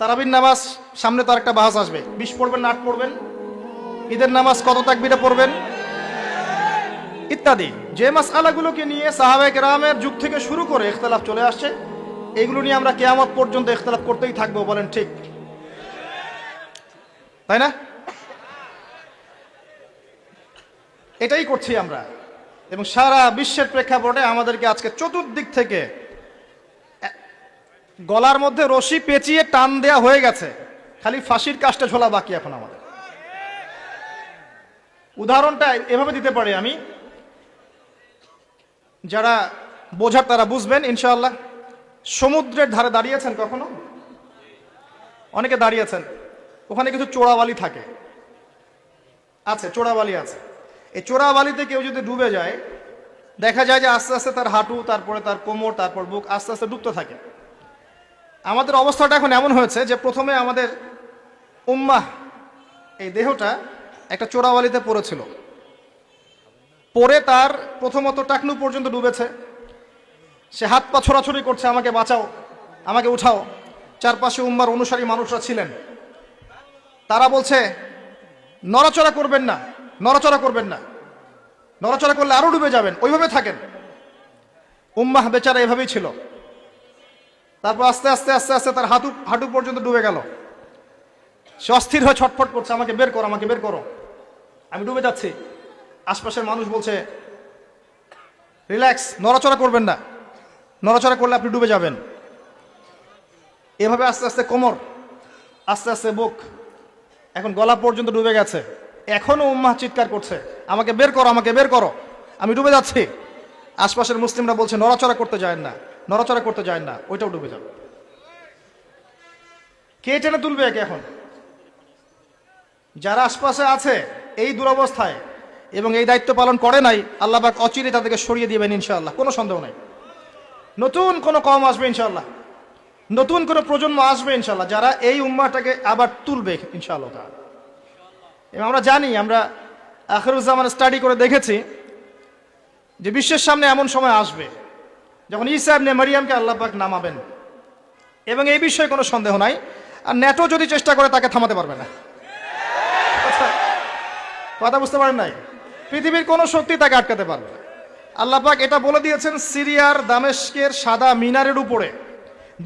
তারাবির নামাজ সামনে তো আরেকটা বাহাস আসবে, 20 পড়বেন না 8 পড়বেন, ঈদের নামাজ কত তাকবীরে পড়বেন ইত্যাদি। যে মাসআলাগুলোকে নিয়ে সাহাবায়ে কেরামের যুগ থেকে শুরু করে ইখতিলাফ চলে আসছে, এগুলো নিয়ে আমরা কিয়ামত পর্যন্ত ইখতিলাফ করতেই থাকবো, বলেন ঠিক তাই না? এটাই করছি আমরা। এবং সারা বিশ্বের প্রেক্ষাপটে আমাদেরকে আজকে চতুর্দিক থেকে গলার মধ্যে রশি পেঁচিয়ে টান দেয়া হয়ে গেছে, খালি ফাঁসির কাজটা ঝোলা বাকি এখন আমাদের। উদাহরণটা এভাবে দিতে পারি আমি, যারা বোঝার তারা বুঝবেন ইনশাআল্লাহ। সমুদ্রের ধারে দাঁড়িয়েছেন কখনো? অনেকে দাঁড়িয়েছেন, ওখানে কিছু চোরাবালি থাকে, আছে চোরাবালি আছে। এই চোরাবালিতে কেউ যদি ডুবে যায়, দেখা যায় যে আস্তে আস্তে তার হাঁটু, তারপরে তার কোমর, তারপর বুক আস্তে আস্তে ডুবতে থাকে। আমাদের অবস্থাটা এখন এমন হয়েছে যে প্রথমে আমাদের উম্মাহ, এই দেহটা একটা চোরাবালিতে পড়েছিল, পরে তার প্রথমত টাকনু পর্যন্ত ডুবেছে, সে হাত পা ছোড়াছড়ি করছে, আমাকে বাঁচাও, আমাকে উঠাও। চারপাশে উম্মার অনুসারী মানুষরা ছিলেন, তারা বলছে নড়াচড়া করবেন না, নড়াচড়া করবেন না, নড়াচড়া করলে আরো ডুবে যাবেন, ওইভাবে থাকেন। উম্মাহ বেচারা এভাবেই ছিল। তারপর আস্তে আস্তে আস্তে আস্তে তার হাঁটু পর্যন্ত ডুবে গেল। সে অস্থির হয়ে ছটফট করছে, আমাকে বের করো, আমাকে বের করো, আমি ডুবে যাচ্ছি। আশপাশের মানুষ বলছে রিল্যাক্স, নড়াচড়া করবেন না, নড়াচড়া করলে আপনি ডুবে যাবেন। এভাবে আস্তে আস্তে কোমর, আস্তে আস্তে বুক, এখন গলা পর্যন্ত ডুবে গেছে। এখনো উম্মাহ চিৎকার করছে, আমাকে বের করো, আমাকে বের করো, আমি ডুবে যাচ্ছি। আশপাশের মুসলিমরা বলছে নড়াচড়া করতে যায় না, নড়াচড়া করতে যায় না, ওইটাও ডুবে যাবে। কে টেনে তুলবে একে? এখন যারা আশপাশে আছে এই দুরবস্থায় এবং এই দায়িত্ব পালন করে নাই, আল্লাহ পাক অচিরে তাদেরকে সরিয়ে দিবেন ইনশাআল্লাহ, কোনো সন্দেহ নাই। নতুন কোনো কওম আসবে ইনশাআল্লাহ, নতুন কোনো প্রজন্ম আসবে ইনশাআল্লাহ, যারা এই উম্মাহটাকে আবার তুলবে ইনশাআল্লাহ। এবং আমরা জানি, আমরা আখিরুজ্জামান স্টাডি করে দেখেছি যে বিশ্বের সামনে এমন সময় আসবে যখন ঈসা ইবনে মারইয়ামকে আল্লাহ পাক নামাবেন, এবং এই বিষয়ে কোনো সন্দেহ নাই। আর ন্যাটো যদি চেষ্টা করে তাকে থামাতে পারবে না। কথা বুঝতে পারেন নাই? পৃথিবীর কোনো শক্তি তাকে আটকাতে পারবে না। আল্লাহ পাক এটা বলে দিয়েছেন, সিরিয়ার দামেস্কের সাদা মিনারের উপরে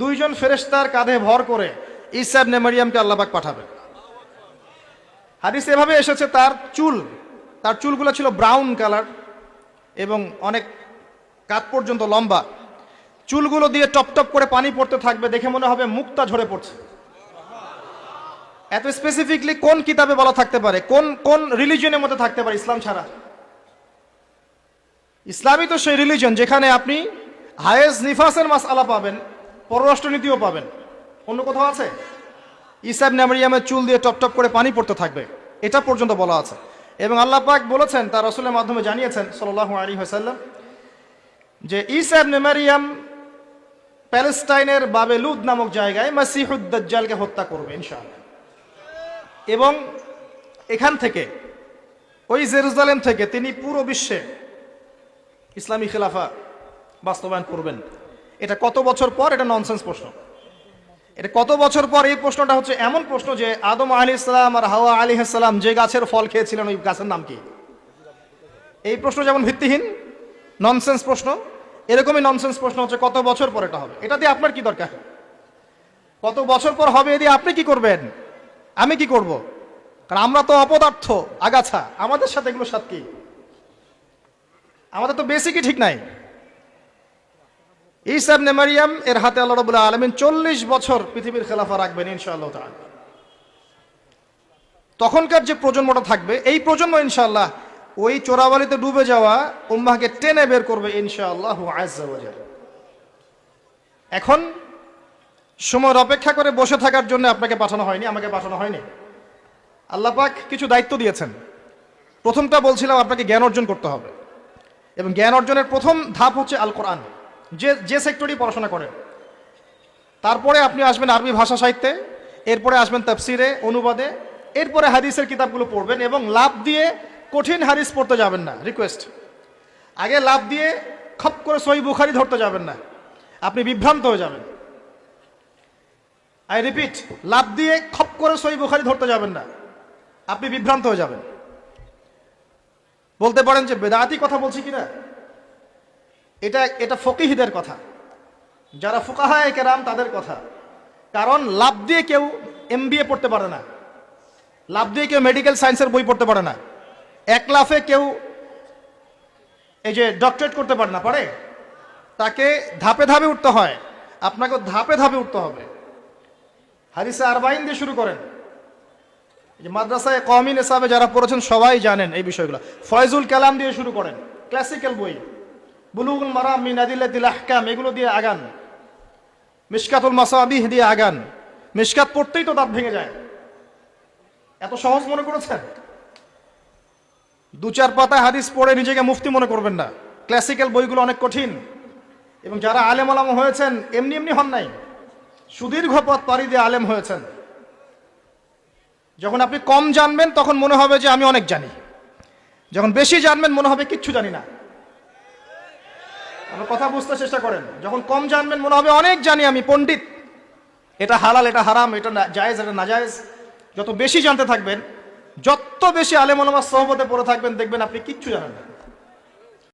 2 জন ফেরেশতার কাঁধে ভর করে ঈসা ইবনে মারইয়ামকে আল্লাহ পাক পাঠাবেন। হাদিস এভাবে এসেছে, তার চুলগুলো ছিল ব্রাউন কালার এবং অনেক কাত পর্যন্ত লম্বা। চুলগুলো দিয়ে টপ টপ করে পানি পড়তে থাকবে, দেখে মনে হবে মুক্তা ঝরে পড়ছে। এত স্পেসিফিকলি কোন কিতাবে বলা থাকতে পারে, কোন রিলিজনের মধ্যে থাকতে পারে ইসলাম ছাড়া? ইসলামই তো সেই রিলিজন যেখানে আপনি হায়েজ নিফাসের মাসআলা পাবেন, পররাষ্ট্রনীতিও পাবেন। অন্য কোথাও আছে? ঈসা ইবনে মারইয়ামের চুল দিয়ে টপ টপ করে পানি পড়তে থাকবে, এটা পর্যন্ত বলা আছে। এবং আল্লাহ পাক বলেছেন, তার রাসূলের মাধ্যমে জানিয়েছেন সাল্লাল্লাহু আলাইহি ওয়াসাল্লাম, যে ঈসা ইবনে মারইয়াম প্যালেস্টাইনের বাবেলুদ নামক জায়গায় মাসিহুদ দাজ্জালকে হত্যা করবে ইনশাআল্লাহ। এবং এখান থেকে, ওই জেরুজালেম থেকে তিনি পুরো বিশ্বে ইসলামী খেলাফা বাস্তবায়ন করবেন। এটা কত বছর পর? এটা ননসেন্স প্রশ্ন। এটা কত বছর পর? এই প্রশ্নটা হচ্ছে এমন প্রশ্ন যে আদম আলাইহিস সালাম আর হাওয়া আলাইহিস সালাম যে গাছের ফল খেয়েছিলেন, ওই গাছের নাম কি? এই প্রশ্ন যেমন ভিত্তিহীন, ননসেন্স প্রশ্ন, এরকমই ননসেন্স প্রশ্ন হচ্ছে কত বছর পর এটা হবে। এটা দিয়ে আপনার কি দরকার? কত বছর পর হবে এ দিয়ে আপনি কি করবেন, আমি কি করব? কারণ আমরা তো অপদার্থ, আগাছা, আমাদের সাথে এগুলো সাথে কি? আমাদের তো বেসিকই ঠিক নাই। ঈসা ইবনে মারইয়াম এর হাতে আল্লাহ রাব্বুল আলামিন 40 বছর পৃথিবীর খেলাফা রাখবেন ইনশাআল্লাহ তাআলা। তখনকার যে প্রজন্মটা থাকবে, এই প্রজন্ম ইনশাআল্লাহ ওই চোরাবালিতে ডুবে যাওয়া উম্মাহকে টেনে বের করবে ইনশাআল্লাহু আযজা ওয়া জাল। এখন সময়ের অপেক্ষা করে বসে থাকার জন্য আপনাকে পাঠানো হয়নি, আমাকে পাঠানো হয়নি। আল্লাহ পাক কিছু দায়িত্ব দিয়েছেন। প্রথমটা বলছিলাম, আপনাকে জ্ঞান অর্জন করতে হবে, এবং জ্ঞান অর্জনের প্রথম ধাপ হচ্ছে আল কোরআন। যে সেক্টরই পড়াশোনা করেন, তারপরে আপনি আসবেন আরবি ভাষা সাহিত্যে, এরপরে আসবেন তাফসিরে, অনুবাদে, এরপরে হাদিসের কিতাবগুলো পড়বেন। এবং লাভ দিয়ে কঠিন হাদিস পড়তে যাবেন না, রিকোয়েস্ট। আগে লাভ দিয়ে খপ করে সহিহ বুখারী ধরতে যাবেন না, আপনি বিভ্রান্ত হয়ে যাবেন। আই রিপিট, লাভ দিয়ে খপ করে সহিহ বুখারী ধরতে যাবেন না, আপনি বিভ্রান্ত হয়ে যাবেন। বলতে পারেন যে বেদাতি কথা বলছি কিনা, এটা ফকিহদের কথা, যারা ফুকাহায়ে কেরাম তাদের কথা। কারণ লাভ দিয়ে কেউ MBA পড়তে পারে না, লাভ দিয়ে কেউ মেডিকেল সায়েন্সের বই পড়তে পারে না, এক লাফে কেউ এই যে ডক্টরেট করতে পারে না, পারে? তাকে ধাপে ধাপে উঠতে হয়, আপনাকে ধাপে ধাপে উঠতে হবে। হাদিসে আরবাইন দিয়ে শুরু করেন। যে মাদ্রাসায় কওমি নিসাবে যারা পড়েছেন সবাই জানেন এই বিষয়গুলো। ফয়জুল কালাম দিয়ে শুরু করেন, ক্লাসিক্যাল বই, বুলুগুল মারাম মিন আদিল্লাতিল আহকাম এগুলো দিয়ে আগান, মিশকাতুল মাসাবিহ দিয়ে আগান। মিশকাত পড়তেই তো দাঁত ভেঙে যায়, এত সহজ মনে করেছেন? দু চার পাতা হাদিস পড়ে নিজেকে মুফতি মনে করবেন না, ক্লাসিক্যাল বইগুলো অনেক কঠিন। এবং যারা আলেম আলাম হয়েছেন এমনি এমনি হন নাই, সুদীর্ঘ পথ পাড়ি দিয়ে আলেম হয়েছেন। যখন আপনি কম জানবেন তখন মনে হবে যে আমি অনেক জানি, যখন বেশি জানবেন মনে হবে কিচ্ছু জানি না। আমার কথা বুঝতে চেষ্টা করেন। যখন কম জানবেন মনে হবে অনেক জানি, আমি পণ্ডিত, এটা হালাল এটা হারাম, এটা জায়েজ এটা নাজায়েজ। যত বেশি জানতে থাকবেন, যত বেশি আলেম ওলামার সোহবতে পড়ে থাকবেন, দেখবেন আপনি কিচ্ছু জানেন না।